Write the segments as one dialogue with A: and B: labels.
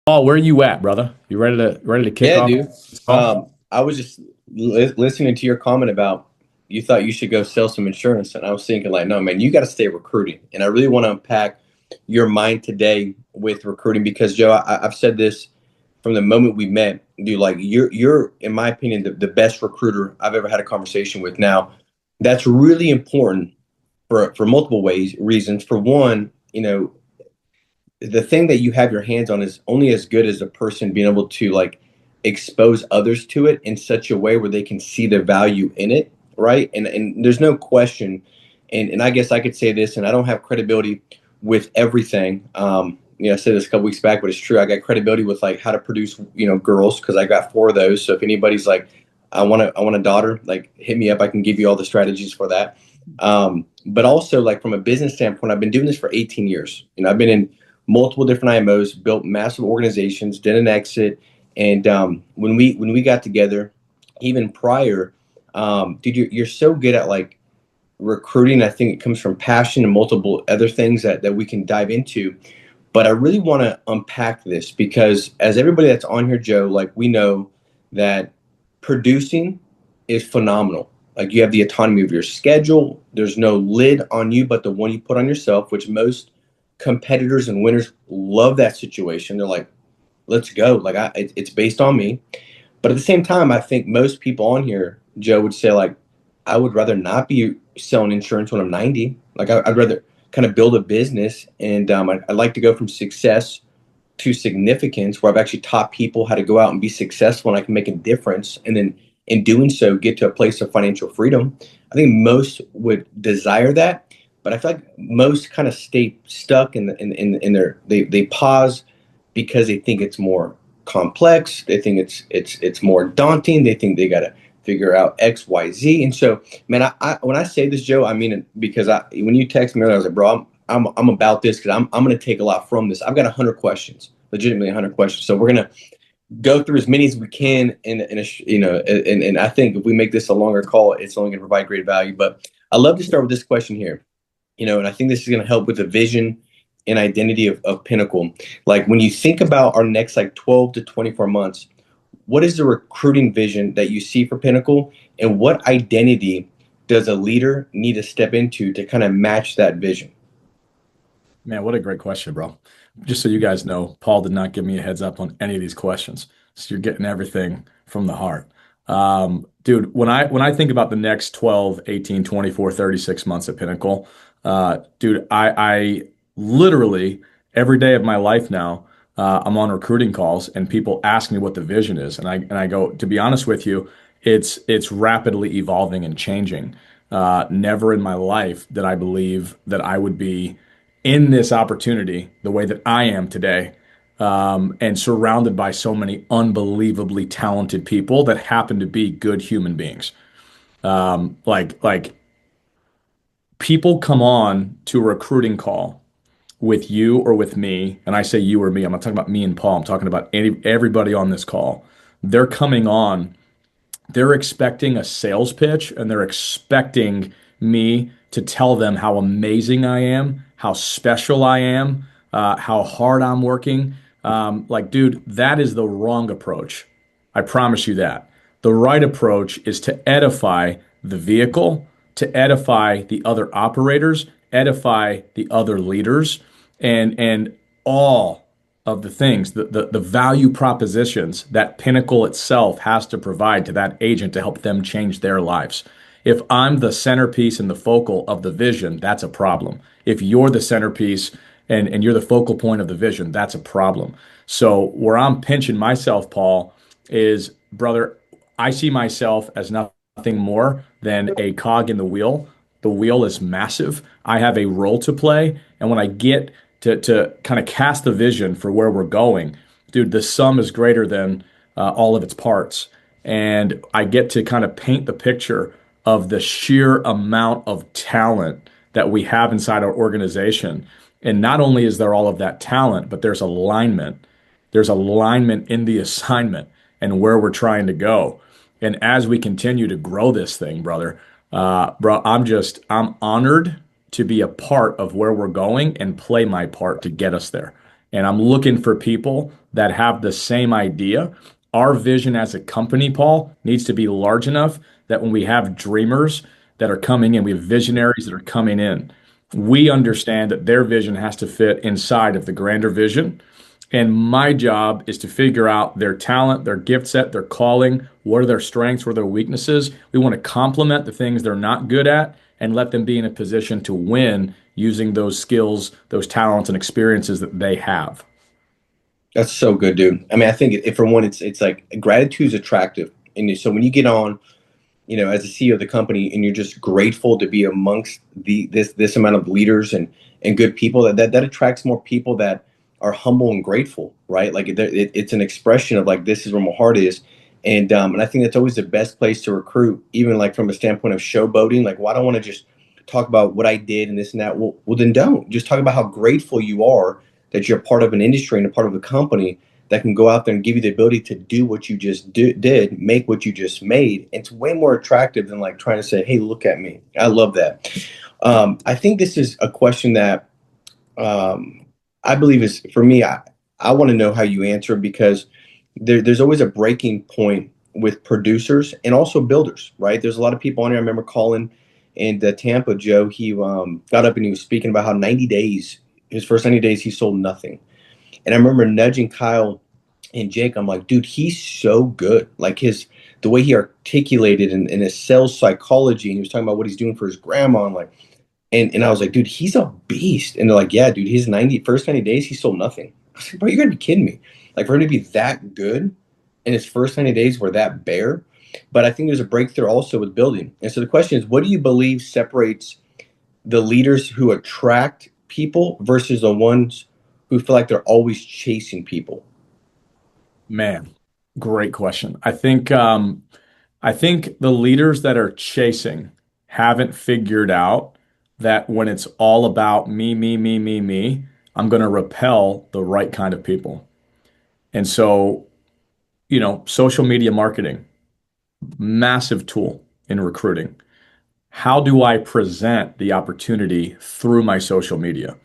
A: Paul, where are you at, brother? You ready to kick
B: Yeah,
A: off
B: dude.
A: this call?
B: I was just listening to your comment about you thought you should go sell some insurance, and I was thinking like, no, man, you got to stay recruiting. And I really want to unpack your mind today with recruiting because Joe, I've said this from the moment we met. Dude, like you're in my opinion the best recruiter I've ever had a conversation with. Now, that's really important for multiple reasons. For one, the thing that you have your hands on is only as good as the person being able to like expose others to it in such a way where they can see the value in it, right? And there's no question, and I guess I could say this, and I don't have credibility with everything. I said this a couple weeks back, but it's true. I got credibility with like how to produce, girls because I got four of those. So if anybody's like, I want a daughter, like hit me up. I can give you all the strategies for that. But also like from a business standpoint, I've been doing this for 18 years. I've been in multiple different IMOs, built massive organizations, did an exit, and when we got together, even prior, dude, you're so good at like recruiting. I think it comes from passion and multiple other things that we can dive into. But I really want to unpack this because as everybody that's on here, Joe, like we know that producing is phenomenal. Like you have the autonomy of your schedule. There's no lid on you but the one you put on yourself, which most competitors and winners love that situation. They're like, let's go. Like it's based on me. But at the same time, I think most people on here, Joe, would say like, I would rather not be selling insurance when I'm 90. Like I'd rather kind of build a business, and I'd like to go from success to significance, where I've actually taught people how to go out and be successful, and I can make a difference, and then in doing so, get to a place of financial freedom. I think most would desire that, but I feel like most kind of stay stuck in their they pause because they think it's more complex. They think it's more daunting. They think they got to figure out X, Y, Z. And so, man, I when I say this, Joe, I mean it because when you text me earlier, I was like, bro, I'm about this because I'm going to take a lot from this. I've got 100 questions, legitimately 100 questions. So we're gonna go through as many as we can, and I think if we make this a longer call, it's only going to provide great value. But I love to start with this question here, and I think this is going to help with the vision and identity of Pinnacle. Like when you think about our next like 12 to 24 months, what is the recruiting vision that you see for Pinnacle, and what identity does a leader need to step into to kind of match that vision?
A: Man, what a great question, bro. Just so you guys know, Paul did not give me a heads up on any of these questions. So you're getting everything from the heart. Dude, when I think about the next 12, 18, 24, 36 months at Pinnacle, dude, I literally every day of my life now, I'm on recruiting calls and people ask me what the vision is. And I go, to be honest with you, it's rapidly evolving and changing. Never in my life did I believe that I would be in this opportunity the way that I am today, and surrounded by so many unbelievably talented people that happen to be good human beings. Like people come on to a recruiting call with you or with me, and I say you or me, I'm not talking about me and Paul, I'm talking about everybody on this call. They're coming on, they're expecting a sales pitch, and they're expecting me to tell them how amazing I am, how special I am, how hard I'm working. Like, dude, that is the wrong approach. I promise you that. The right approach is to edify the vehicle, to edify the other operators, edify the other leaders, and all of the things, the value propositions that Pinnacle itself has to provide to that agent to help them change their lives. If I'm the centerpiece and the focal of the vision, that's a problem. If you're the centerpiece and you're the focal point of the vision, that's a problem. So where I'm pinching myself, Paul, is brother, I see myself as nothing more than a cog in the wheel. The wheel is massive. I have a role to play. And when I get to kind of cast the vision for where we're going, dude, the sum is greater than all of its parts. And I get to kind of paint the picture of the sheer amount of talent that we have inside our organization. And not only is there all of that talent, but there's alignment. There's alignment in the assignment and where we're trying to go. And as we continue to grow this thing, brother, bro, I'm honored to be a part of where we're going and play my part to get us there. And I'm looking for people that have the same idea. Our vision as a company, Paul, needs to be large enough that when we have dreamers that are coming in, we have visionaries that are coming in, we understand that their vision has to fit inside of the grander vision. And my job is to figure out their talent, their gift set, their calling, what are their strengths, what are their weaknesses. We want to complement the things they're not good at and let them be in a position to win using those skills, those talents, and experiences that they have.
B: That's so good, dude. I mean, I think for one, it's like gratitude is attractive, and so when you get on, as a CEO of the company, and you're just grateful to be amongst this amount of leaders and good people, that attracts more people that are humble and grateful, right? Like it's an expression of like this is where my heart is, and I think that's always the best place to recruit, even like from a standpoint of showboating. Like, well, I don't want to just talk about what I did and this and that. Well, then don't just talk about how grateful you are that you're part of an industry and a part of a company that can go out there and give you the ability to do what you just did, make what you just made. It's way more attractive than like trying to say, "Hey, look at me." I love that. I think this is a question that I believe is for me. I want to know how you answer because there's always a breaking point with producers and also builders, right? There's a lot of people on here. I remember calling in Tampa, Joe. He got up and he was speaking about how 90 days, his first 90 days, he sold nothing. And I remember nudging Kyle and Jake. I'm like, dude, he's so good. Like the way he articulated in his sales psychology, and he was talking about what he's doing for his grandma. And like, and I was like, dude, he's a beast. And they're like, yeah, dude, his first 90 days, he sold nothing. I was like, bro, you gotta be kidding me. Like for him to be that good and his first 90 days were that bare. But I think there's a breakthrough also with building. And so the question is, what do you believe separates the leaders who attract people versus the ones who feel like they're always chasing people?
A: Man, great question. I think the leaders that are chasing haven't figured out that when it's all about me, me, me, me, me, I'm going to repel the right kind of people. And so, social media marketing, massive tool in recruiting. How do I present the opportunity through my social media?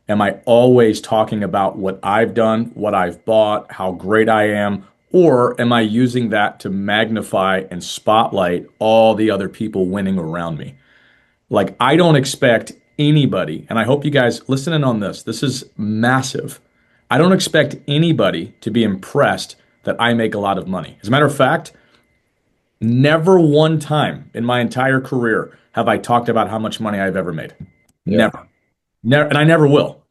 A: Am I always talking about what I've done, what I've bought, how great I am, or am I using that to magnify and spotlight all the other people winning around me? Like, I don't expect anybody, and I hope you guys listen in on this. This is massive. I don't expect anybody to be impressed that I make a lot of money. As a matter of fact, never one time in my entire career have I talked about how much money I've ever made.
B: Yeah,
A: Never. Never, and I never will.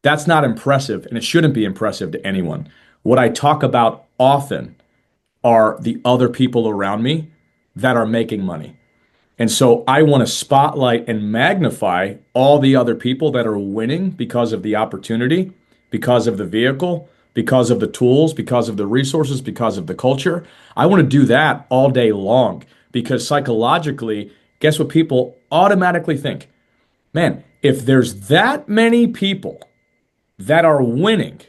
A: That's not impressive, and it shouldn't be impressive to anyone. What I talk about often are the other people around me that are making money. And so I want to spotlight and magnify all the other people that are winning because of the opportunity, because of the vehicle, because of the tools, because of the resources, because of the culture. I want to do that all day long because psychologically, guess what people automatically think? Man, if there's that many people that are winning,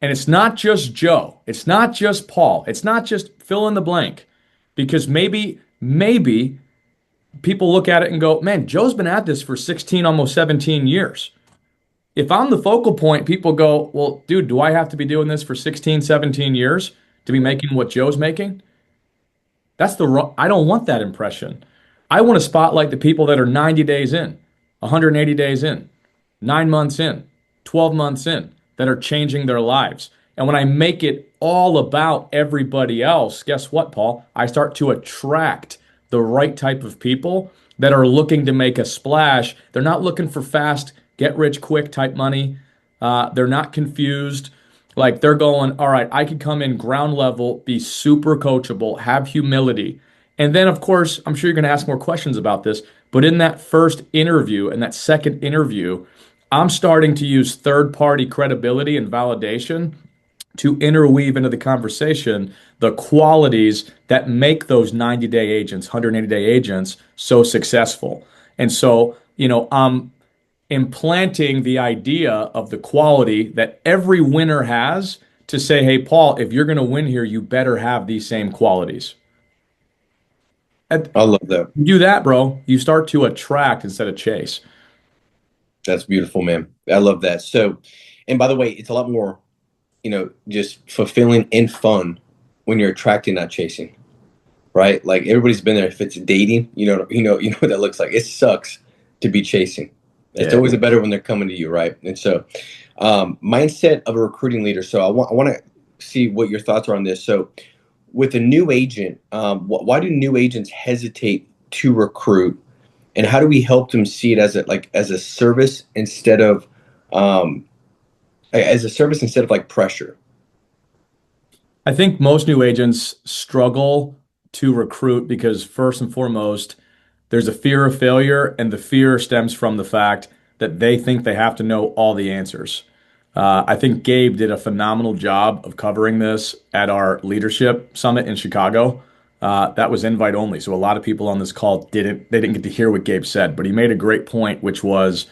A: and it's not just Joe, it's not just Paul, it's not just fill in the blank, because maybe people look at it and go, man, Joe's been at this for 16, almost 17 years. If I'm the focal point, people go, well, dude, do I have to be doing this for 16, 17 years to be making what Joe's making? That's the wrong, I don't want that impression. I want to spotlight the people that are 90 days in, 180 days in, 9 months in, 12 months in, that are changing their lives. And when I make it all about everybody else, guess what, Paul? I start to attract the right type of people that are looking to make a splash. They're not looking for fast, get rich quick type money. They're not confused. Like they're going, all right, I could come in ground level, be super coachable, have humility. And then, of course, I'm sure you're going to ask more questions about this. But in that first interview and that second interview, I'm starting to use third party credibility and validation to interweave into the conversation the qualities that make those 90-day agents, 180-day agents so successful. And so, I'm implanting the idea of the quality that every winner has to say, hey, Paul, if you're going to win here, you better have these same qualities. And
B: I love that.
A: you do that, bro, you start to attract instead of chase.
B: That's beautiful, man. I love that. So, and by the way, it's a lot more, just fulfilling and fun when you're attracting, not chasing, right? Like everybody's been there. If it's dating, you know what that looks like. It sucks to be chasing. It's
A: Yeah.
B: always better when they're coming to you, right? And so, mindset of a recruiting leader. So I want to see what your thoughts are on this. So, with a new agent, why do new agents hesitate to recruit, and how do we help them see it as a service instead of um, like pressure?
A: I think most new agents struggle to recruit because, first and foremost, there's a fear of failure, and the fear stems from the fact that they think they have to know all the answers. I think Gabe did a phenomenal job of covering this at our leadership summit in Chicago. That was invite only, so a lot of people on this call didn't get to hear what Gabe said, but he made a great point, which was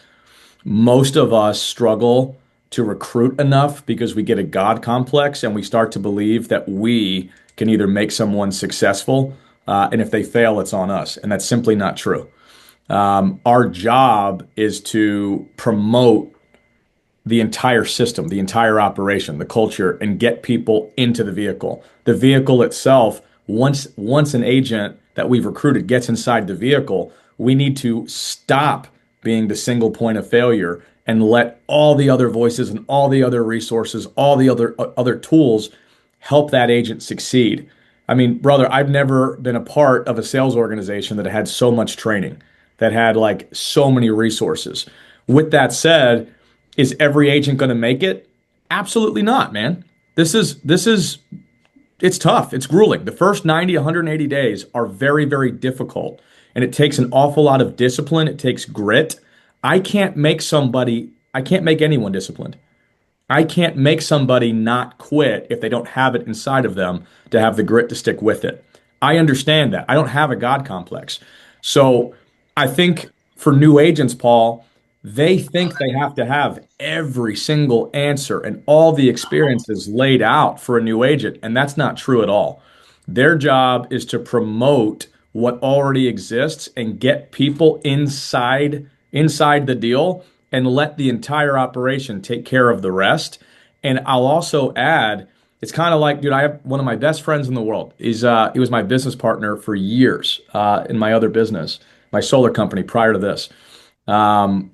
A: most of us struggle to recruit enough because we get a God complex and we start to believe that we can either make someone successful, and if they fail, it's on us. And that's simply not true. Our job is to promote the entire system, the entire operation, the culture, and get people into the vehicle. The vehicle itself, once an agent that we've recruited gets inside the vehicle, we need to stop being the single point of failure and let all the other voices and all the other resources, all the other tools help that agent succeed. I mean, brother, I've never been a part of a sales organization that had so much training, that had like so many resources. With that said, is every agent going to make it? Absolutely not, man. This is it's tough. It's grueling. The first 90, 180 days are very, very difficult. And it takes an awful lot of discipline. It takes grit. I can't make anyone disciplined. I can't make somebody not quit if they don't have it inside of them to have the grit to stick with it. I understand that. I don't have a God complex. So I think for new agents, Paul, they think they have to have every single answer and all the experiences laid out for a new agent. And that's not true at all. Their job is to promote what already exists and get people inside the deal and let the entire operation take care of the rest. And I'll also add, it's kind of like, dude, I have one of my best friends in the world. He was my business partner for years in my other business, my solar company prior to this. Um,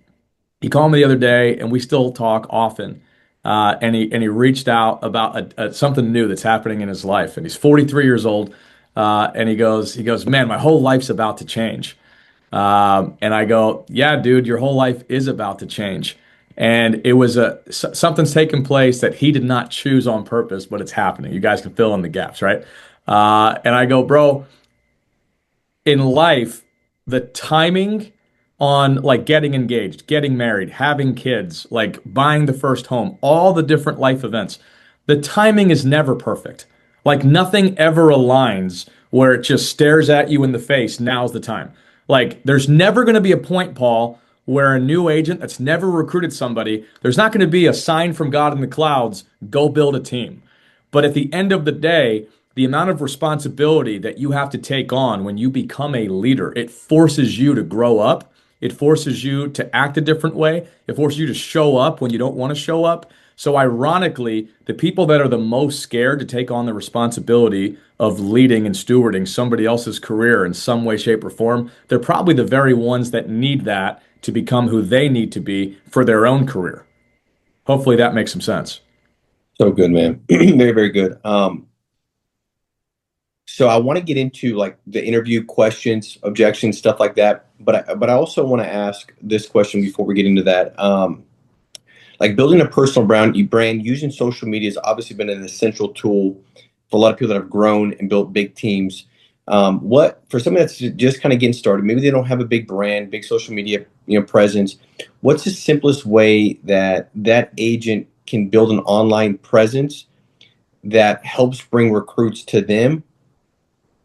A: he called me the other day, and we still talk often. And he reached out about something new that's happening in his life. And he's 43 years old. And he goes, man, my whole life's about to change. And I go, yeah, dude, your whole life is about to change. And it was something's taken place that he did not choose on purpose, but it's happening. You guys can fill in the gaps, right? And I go, bro, in life, the timing on like getting engaged, getting married, having kids, like buying the first home, all the different life events, the timing is never perfect. Like nothing ever aligns where it just stares at you in the face. Now's the time. Like there's never going to be a point, Paul, where a new agent that's never recruited somebody, there's not going to be a sign from God in the clouds, go build a team. But at the end of the day, the amount of responsibility that you have to take on when you become a leader, it forces you to grow up. It forces you to act a different way. It forces you to show up when you don't want to show up. So, ironically, the people that are the most scared to take on the responsibility of leading and stewarding somebody else's career in some way, shape, or form, they're probably the very ones that need that to become who they need to be for their own career. Hopefully, that makes some sense.
B: So good, man. Very, very good. So I want to get into like the interview questions, objections, stuff like that. But I also want to ask this question before we get into that. Like building a personal brand using social media has obviously been an essential tool for a lot of people that have grown and built big teams. What for somebody that's just kind of getting started, maybe they don't have a big brand, big social media, presence. What's the simplest way that that agent can build an online presence that helps bring recruits to them,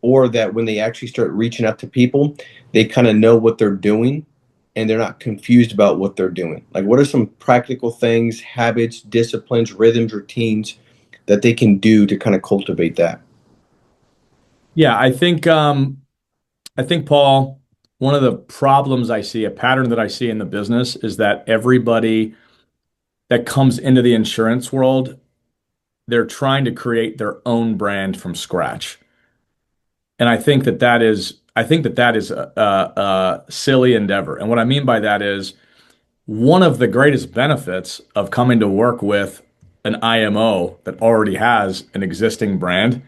B: or that when they actually start reaching out to people, they kind of know what they're doing and they're not confused about what they're doing? Like, what are some practical things, habits, disciplines, rhythms, routines that they can do to kind of cultivate that?
A: Yeah, I think Paul. one of the problems I see, a pattern that I see in the business is that everybody that comes into the insurance world, they're trying to create their own brand from scratch. And I think that is a silly endeavor. And what I mean by that is one of the greatest benefits of coming to work with an IMO that already has an existing brand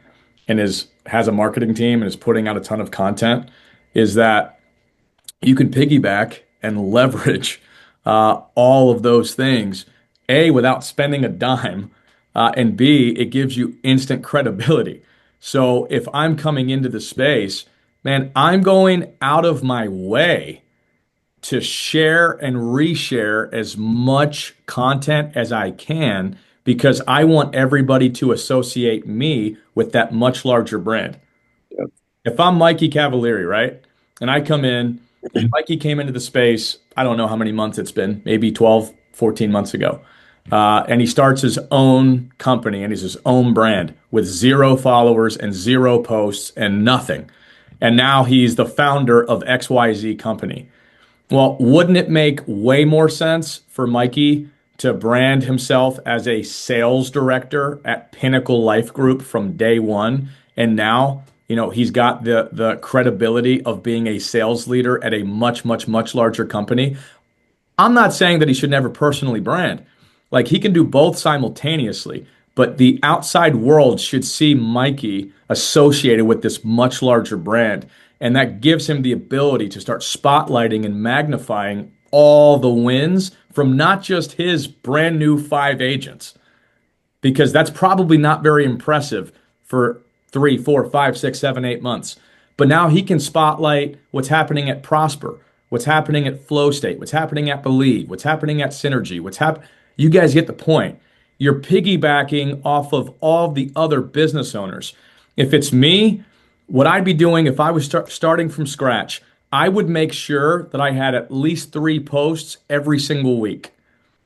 A: and has a marketing team and is putting out a ton of content is that you can piggyback and leverage all of those things, A, without spending a dime, and B, it gives you instant credibility. So if I'm coming into the space, man, I'm going out of my way to share and reshare as much content as I can because I want everybody to associate me with that much larger brand.
B: Yep.
A: If I'm Mikey Cavalieri, right? And I come in, and Mikey came into the space, I don't know how many months it's been, maybe 12, 14 months ago. And he starts his own company and he's his own brand with zero followers and zero posts and nothing. And now he's the founder of XYZ company. Well, wouldn't it make way more sense for Mikey to brand himself as a sales director at Pinnacle Life Group from day one? And now, he's got the credibility of being a sales leader at a much, much, much larger company. I'm not saying that he should never personally brand. Like he can do both simultaneously, but the outside world should see Mikey associated with this much larger brand. And that gives him the ability to start spotlighting and magnifying all the wins from not just his brand new 5 agents, because that's probably not very impressive for 3, 4, 5, 6, 7, 8 months. But now he can spotlight what's happening at Prosper, what's happening at Flow State, what's happening at Believe, what's happening at Synergy, what's happening. You guys get the point. You're piggybacking off of all the other business owners. If it's me, what I'd be doing if I was starting from scratch, I would make sure that I had at least 3 posts every single week.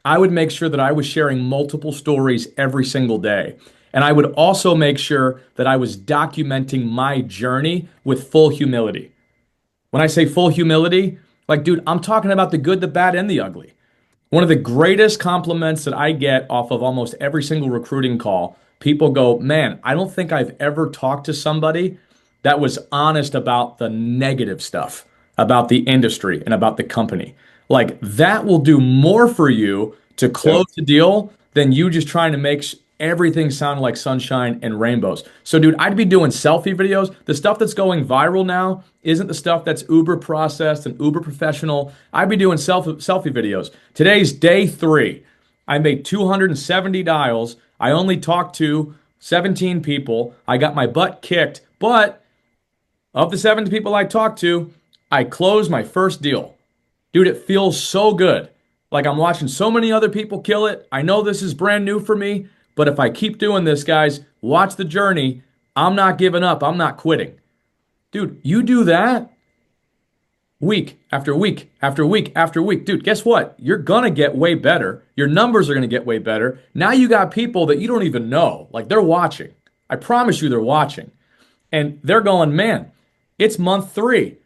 A: I would make sure that I was sharing multiple stories every single day. And I would also make sure that I was documenting my journey with full humility. When I say full humility, like, dude, I'm talking about the good, the bad, and the ugly. One of the greatest compliments that I get off of almost every single recruiting call, people go, man, I don't think I've ever talked to somebody that was honest about the negative stuff, about the industry and about the company. Like that will do more for you to
B: Yep.
A: close the deal than you just trying to make everything sound like sunshine and rainbows. So, dude, I'd be doing selfie videos. The stuff that's going viral now isn't the stuff that's uber processed and uber professional. I'd be doing selfie videos. Today's day 3. I made 270 dials. I only talked to 17 people. I got my butt kicked, but of the 70 people I talked to, I closed my first deal. Dude, it feels so good. Like I'm watching so many other people kill it. I know this is brand new for me, but if I keep doing this, guys, watch the journey. I'm not giving up. I'm not quitting. Dude, you do that week after week after week after week. Dude, guess what? You're going to get way better. Your numbers are going to get way better. Now you got people that you don't even know. Like they're watching. I promise you they're watching. And they're going, man, it's month 3.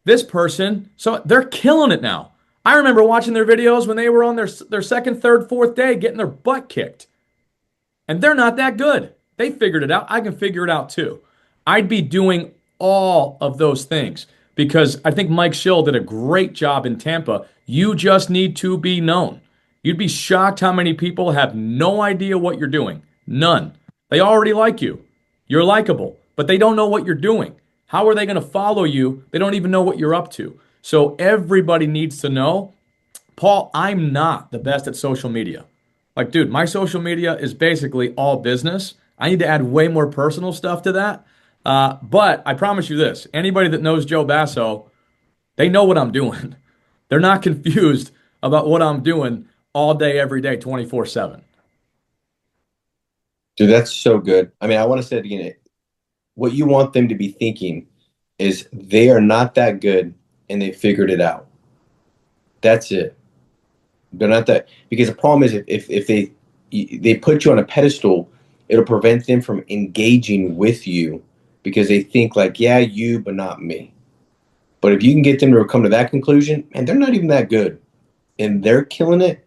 A: This person, so they're killing it now. I remember watching their videos when they were on their second, third, fourth day getting their butt kicked. And they're not that good. They figured it out. I can figure it out too. I'd be doing all of those things because I think Mike Schill did a great job in Tampa. You just need to be known. You'd be shocked how many people have no idea what you're doing. None. They already like you. You're likable, but they don't know what you're doing. How are they going to follow you? They don't even know what you're up to. So everybody needs to know, Paul, I'm not the best at social media. Like, dude, my social media is basically all business. I need to add way more personal stuff to that. But I promise you this, anybody that knows Joe Basso, they know what I'm doing. They're not confused about what I'm doing all day, every day, 24/7.
B: Dude, that's so good. I mean, I want to say it again. What you want them to be thinking is they are not that good and they figured it out. That's it. They're not that because the problem is if they put you on a pedestal, it'll prevent them from engaging with you because they think like, yeah, you, but not me. But if you can get them to come to that conclusion, and they're not even that good, and they're killing it,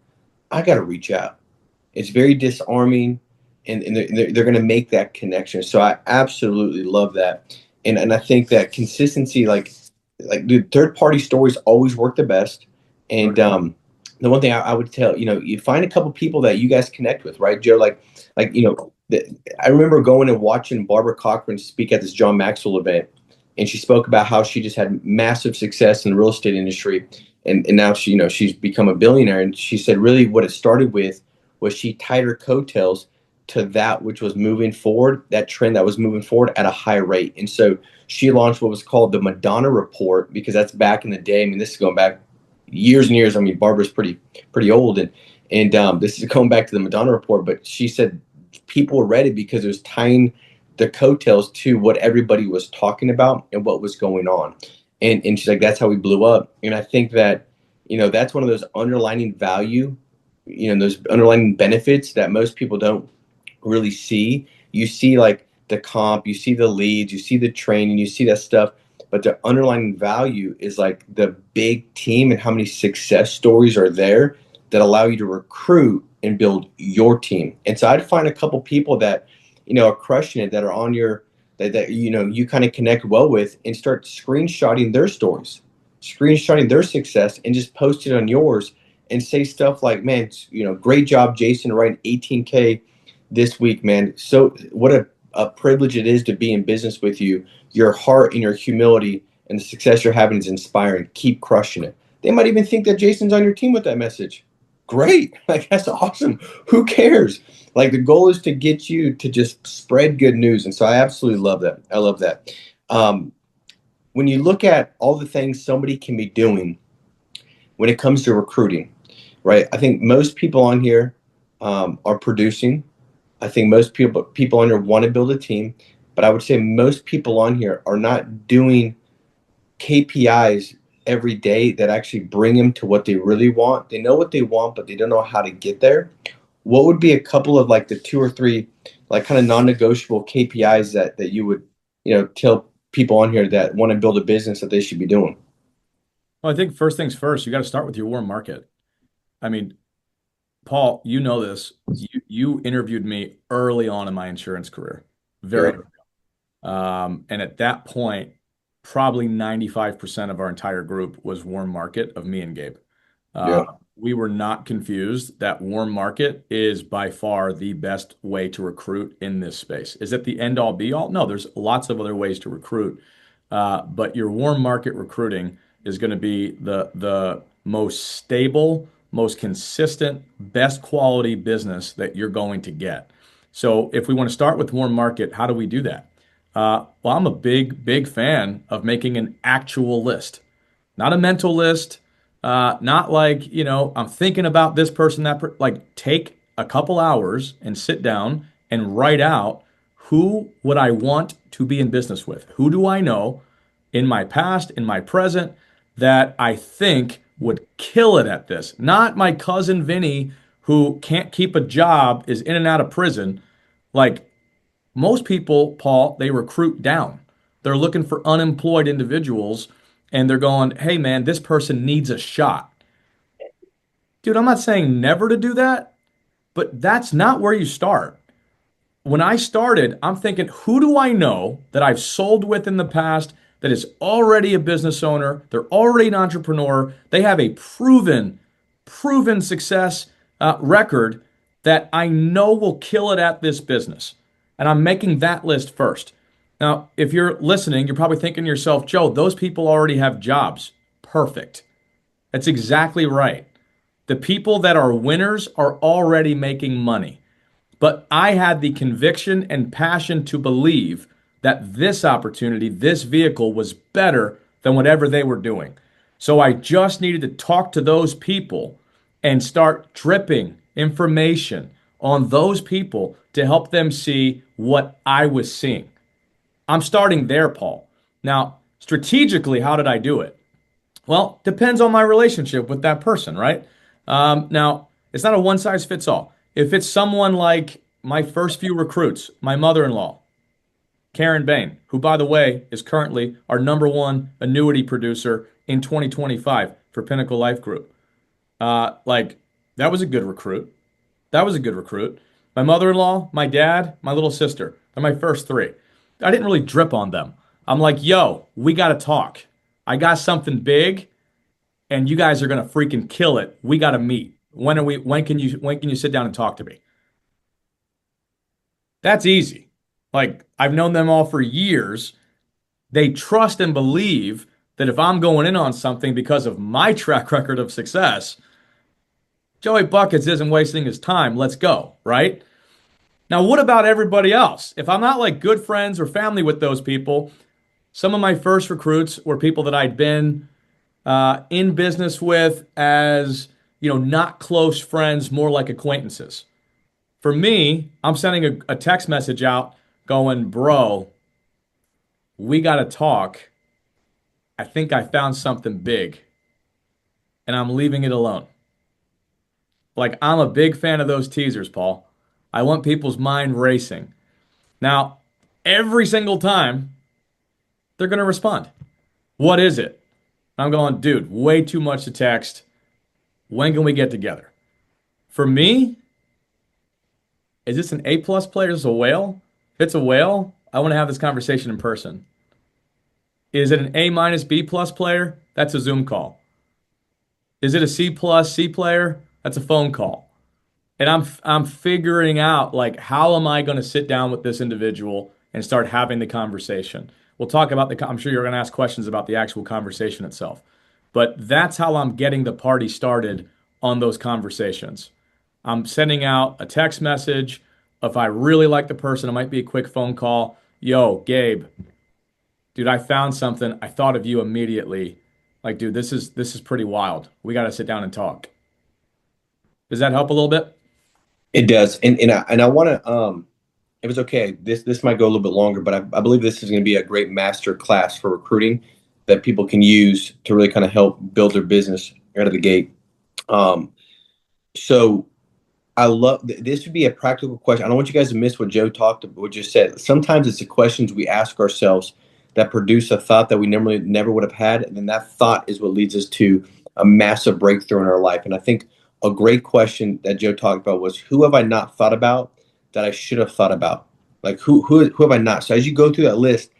B: I got to reach out. It's very disarming, and they're going to make that connection. So I absolutely love that, and I think that consistency, like the third party stories always work the best. And the one thing I would tell, you find a couple people that you guys connect with, right, Joe? I remember going and watching Barbara Cochran speak at this John Maxwell event, and she spoke about how she just had massive success in the real estate industry, and now she's become a billionaire. And she said really what it started with was she tied her coattails to that which was moving forward, that trend that was moving forward at a high rate. And so she launched what was called the Madonna Report, because that's back in the day. I mean, this is going back years and years. I mean, Barbara's pretty old, and this is going back to the Madonna Report. But she said people read it because it was tying the coattails to what everybody was talking about and what was going on. And she's like, that's how we blew up. And I think that, that's one of those underlining value, those underlying benefits that most people don't really see. You see like the comp, you see the leads, you see the training, you see that stuff. But the underlying value is like the big team and how many success stories are there that allow you to recruit and build your team. And so I'd find a couple people that, are crushing it, that are on your, that you kind of connect well with, and start screenshotting their stories, screenshotting their success, and just post it on yours and say stuff like, man, great job, Jason, writing 18K this week, man. So what a privilege it is to be in business with you. Your heart and your humility and the success you're having is inspiring. Keep crushing it. They might even think that Jason's on your team with that message. Great. Like, that's awesome. Who cares? Like, the goal is to get you to just spread good news. And so I absolutely love that. I love that. Um, when you look at all the things somebody can be doing when it comes to recruiting, right? I think most people on here are producing. I think most people on here want to build a team, but I would say most people on here are not doing KPIs every day that actually bring them to what they really want. They know what they want, but they don't know how to get there. What would be a couple of like the two or three like kind of non-negotiable KPIs that you would tell people on here that want to build a business that they should be doing?
A: Well, I think first things first, you got to start with your warm market. I mean, Paul, you know this. You interviewed me early on in my insurance career, very
B: Yeah,
A: early. And at that point, probably 95% of our entire group was warm market of me and Gabe. Uh,
B: yeah,
A: we were not confused that warm market is by far the best way to recruit in this space. Is it the end all be all? No, there's lots of other ways to recruit. But your warm market recruiting is going to be the most stable, most consistent, best quality business that you're going to get. So if we want to start with warm market, how do we do that? Well, I'm a big fan of making an actual list, not a mental list, not like, I'm thinking about this person, like take a couple hours and sit down and write out who would I want to be in business with? Who do I know in my past, in my present, that I think would kill it at this? Not my cousin Vinny, who can't keep a job, is in and out of prison. Like, most people, Paul, they recruit down. They're looking for unemployed individuals and they're going, hey, man, this person needs a shot. Dude, I'm not saying never to do that, but that's not where you start. When I started, I'm thinking, who do I know that I've sold with in the past that is already a business owner? They're already an entrepreneur. They have a proven success record that I know will kill it at this business. And I'm making that list first. Now, if you're listening, you're probably thinking to yourself, Joe, those people already have jobs. Perfect. That's exactly right. The people that are winners are already making money. But I had the conviction and passion to believe that this opportunity, this vehicle was better than whatever they were doing. So I just needed to talk to those people and start dripping information on those people to help them see what I was seeing. I'm starting there, Paul. Now, strategically, how did I do it? Well, depends on my relationship with that person, right? Now, it's not a one size fits all. If it's someone like my first few recruits, my mother in law, Karen Bain, who, by the way, is currently our number one annuity producer in 2025 for Pinnacle Life Group. Like, that was a good recruit. That was a good recruit. My mother-in-law, my dad, my little sister. They're my first three. I didn't really drip on them. I'm like, yo, we got to talk. I got something big, and you guys are gonna freaking kill it. We got to meet. When can you sit down and talk to me? That's easy. Like, I've known them all for years. They trust and believe that if I'm going in on something because of my track record of success, Joey Buckets isn't wasting his time. Let's go, right? Now, what about everybody else? If I'm not like good friends or family with those people, some of my first recruits were people that I'd been in business with as, not close friends, more like acquaintances. For me, I'm sending a text message out going, bro, we got to talk. I think I found something big and I'm leaving it alone. Like, I'm a big fan of those teasers, Paul. I want people's mind racing. Now, every single time, they're going to respond. What is it? I'm going, dude, way too much to text. When can we get together? For me, is this an A plus player? Is this a whale? If it's a whale, I want to have this conversation in person. Is it an A minus B plus player? That's a Zoom call. Is it a C plus C player? That's a phone call. And I'm figuring out like how am I going to sit down with this individual and start having the conversation. We'll talk about I'm sure you're going to ask questions about the actual conversation itself. But that's how I'm getting the party started on those conversations. I'm sending out a text message. If I really like the person, it might be a quick phone call. Yo, Gabe, dude, I found something. I thought of you immediately. Like, dude, this is pretty wild. We got to sit down and talk. Does that help a little bit?
B: It does, and I want to if it's okay, this might go a little bit longer, but I believe this is going to be a great master class for recruiting that people can use to really kind of help build their business out of the gate. Um, so I love this would be a practical question. I don't want you guys to miss what Joe talked about, what just said. Sometimes it's the questions we ask ourselves that produce a thought that we never would have had, and then that thought is what leads us to a massive breakthrough in our life. And I think a great question that Joe talked about was, who have I not thought about that I should have thought about? Like who have I not? So as you go through that list,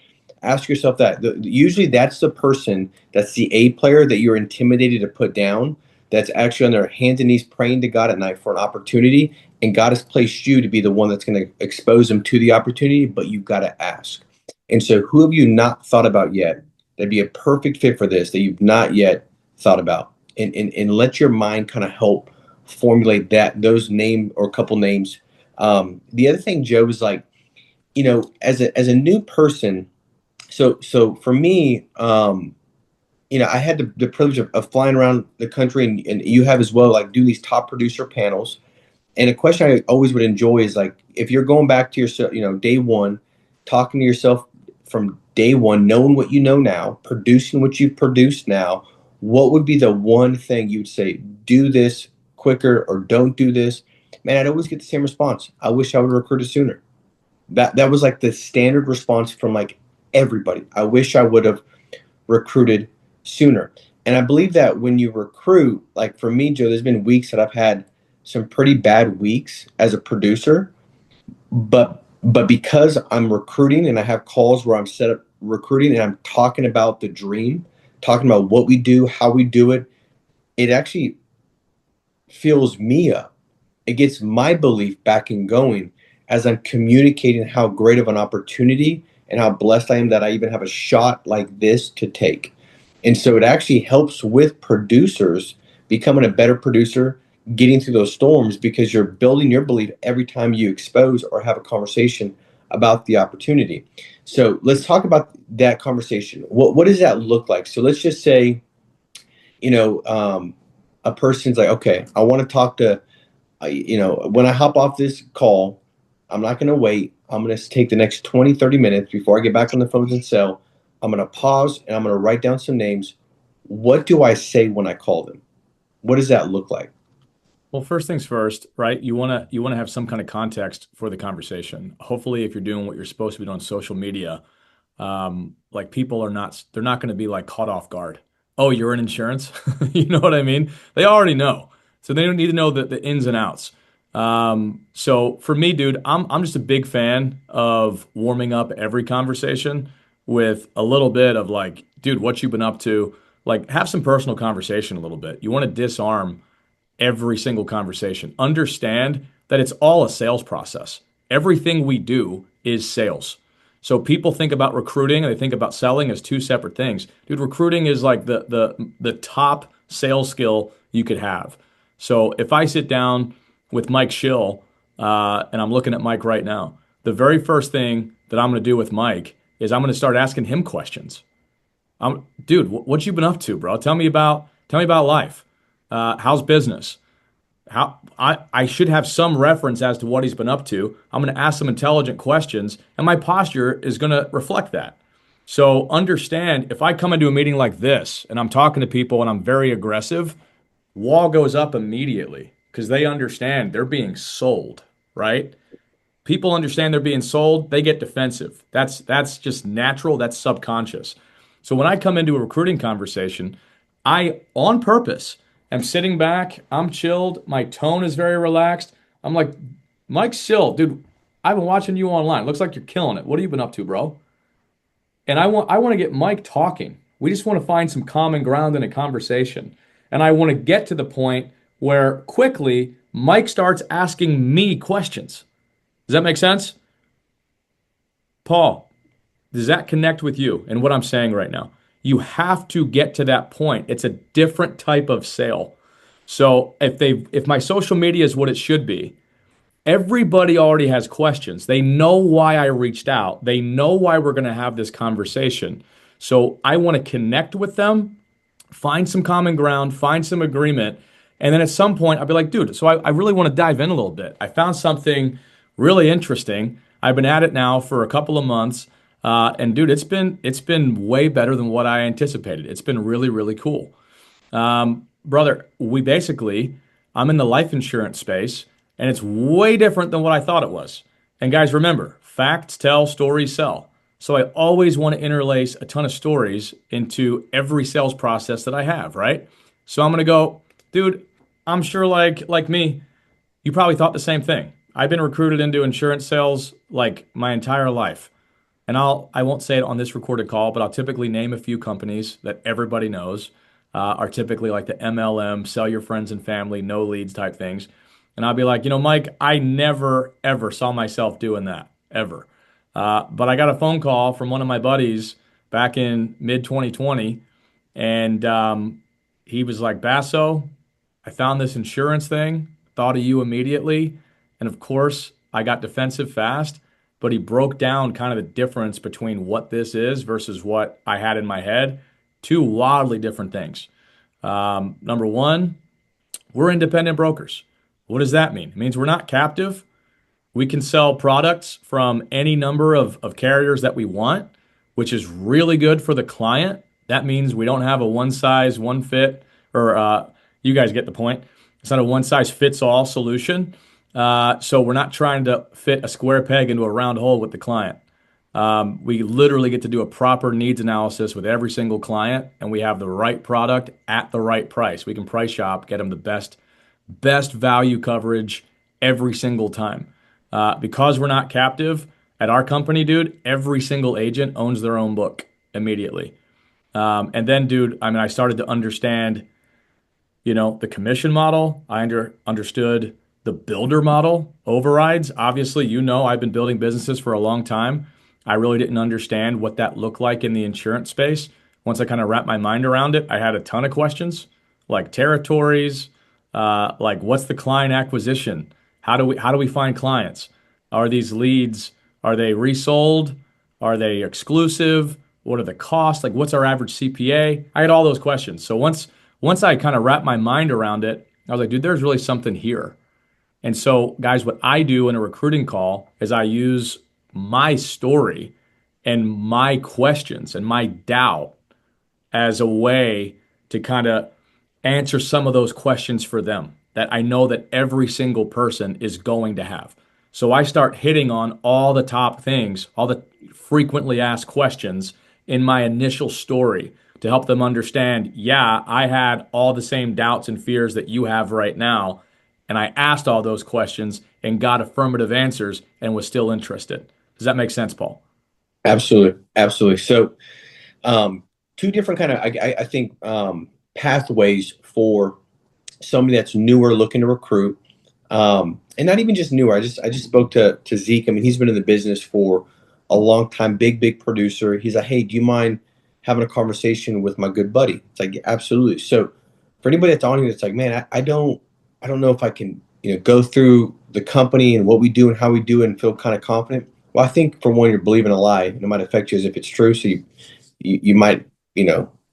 B: ask yourself that. Usually that's the person that's the A player that you're intimidated to put down, that's actually on their hands and knees praying to God at night for an opportunity. And God has placed you to be the one that's going to expose them to the opportunity, but you've got to ask. And so who have you not thought about yet that'd be a perfect fit for this that you've not yet thought about? And let your mind kind of help formulate those name or a couple names. The other thing, Joe, is like, as a new person, so for me, I had the privilege of flying around the country, and you have as well, like do these top producer panels. And a question I always would enjoy is like, if you're going back to yourself, day one, talking to yourself from day one, knowing what you know now, producing what you've produced now, what would be the one thing you would say, do this quicker or don't do this? Man, I'd always get the same response. I wish I would have recruited sooner. That was like the standard response from like everybody. I wish I would have recruited sooner. And I believe that when you recruit, like for me, Joe, there's been weeks that I've had some pretty bad weeks as a producer, but because I'm recruiting and I have calls where I'm set up recruiting and I'm talking about the dream, talking about what we do, how we do it, it actually fills me up. It gets my belief back and going as I'm communicating how great of an opportunity and how blessed I am that I even have a shot like this to take. And so it actually helps with producers becoming a better producer, getting through those storms, because you're building your belief every time you expose or have a conversation about the opportunity. So let's talk about that conversation. What does that look like? So let's just say, a person's like, okay, I want to talk to, when I hop off this call, I'm not going to wait. I'm going to take the next 20, 30 minutes before I get back on the phones and sell. I'm going to pause and I'm going to write down some names. What do I say when I call them? What does that look like?
A: Well, first things first, right? You want to have some kind of context for the conversation. Hopefully, if you're doing what you're supposed to be doing on social media, like people are not they're not going to be like caught off guard. Oh, you're in insurance? You know what I mean? They already know. So they don't need to know the ins and outs. So for me, dude, I'm just a big fan of warming up every conversation with a little bit of like, dude, what you been up to? Like have some personal conversation a little bit. You want to disarm every single conversation. Understand that it's all a sales process. Everything we do is sales. So people think about recruiting and they think about selling as two separate things. Dude, recruiting is like the top sales skill you could have. So if I sit down with Mike Schill, and I'm looking at Mike right now, the very first thing that I'm going to do with Mike is I'm going to start asking him questions. Dude, what you been up to, bro? Tell me about life. How's business? I should have some reference as to what he's been up to. I'm going to ask some intelligent questions, and my posture is going to reflect that. So understand if I come into a meeting like this and I'm talking to people and I'm very aggressive, wall goes up immediately because they understand they're being sold, right? People understand they're being sold, they get defensive. That's just natural, that's subconscious. So when I come into a recruiting conversation, I on purpose am sitting back, I'm chilled, my tone is very relaxed. I'm like, Mike Sill, dude, I've been watching you online. Looks like you're killing it. What have you been up to, bro? And I want to get Mike talking. We just want to find some common ground in a conversation. And I want to get to the point where quickly Mike starts asking me questions. Does that make sense? Paul, does that connect with you and what I'm saying right now? You have to get to that point. It's a different type of sale. So if my social media is what it should be, everybody already has questions. They know why I reached out. They know why we're going to have this conversation. So I want to connect with them, find some common ground, find some agreement. And then at some point, I'll be like, dude, so I really want to dive in a little bit. I found something really interesting. I've been at it now for a couple of months. And dude, it's been way better than what I anticipated. It's been really, really cool. Brother, I'm in the life insurance space, and it's way different than what I thought it was. And guys, remember, facts tell, stories sell. So I always want to interlace a ton of stories into every sales process that I have, right? So I'm gonna go, dude, I'm sure like me, you probably thought the same thing. I've been recruited into insurance sales like my entire life. And I won't say it on this recorded call, but I'll typically name a few companies that everybody knows are typically like the MLM, sell your friends and family, no leads type things. And I'll be like, Mike, I never ever saw myself doing that ever. But I got a phone call from one of my buddies back in mid 2020, and he was like, Basso, I found this insurance thing, thought of you immediately. And of course, I got defensive fast, but he broke down kind of the difference between what this is versus what I had in my head. Two wildly different things. Number one, we're independent brokers. What does that mean? It means we're not captive. We can sell products from any number of carriers that we want, which is really good for the client. That means we don't have a one size, one fit, or you guys get the point. It's not a one size fits all solution. So we're not trying to fit a square peg into a round hole with the client. We literally get to do a proper needs analysis with every single client, and we have the right product at the right price. We can price shop, get them the best value coverage every single time. Because we're not captive at our company, dude, every single agent owns their own book immediately. And then, dude, I mean, I started to understand, the commission model. I understood the builder model, overrides. Obviously, I've been building businesses for a long time. I really didn't understand what that looked like in the insurance space. Once I kind of wrapped my mind around it, I had a ton of questions, like territories, like what's the client acquisition? How do we find clients? Are these leads, are they resold? Are they exclusive? What are the costs? Like what's our average CPA? I had all those questions. So once I kind of wrapped my mind around it, I was like, dude, there's really something here. And so, guys, what I do in a recruiting call is I use my story and my questions and my doubt as a way to kind of answer some of those questions for them. that I know that every single person is going to have. So I start hitting on all the top things, all the frequently asked questions in my initial story to help them understand, yeah, I had all the same doubts and fears that you have right now. And I asked all those questions and got affirmative answers and was still interested. Does that make sense, Paul?
B: Absolutely, absolutely. So, two different kind of, I think, pathways for somebody that's newer looking to recruit, and not even just newer. I just spoke to Zeke. I mean, he's been in the business for a long time. Big producer. He's like, hey, do you mind having a conversation with my good buddy? It's like, yeah, absolutely. So, for anybody that's on here, it's like, man, I don't know if I can, go through the company and what we do and how we do it and feel kind of confident. Well, I think for one, you're believing a lie, and it might affect you as if it's true. So you might,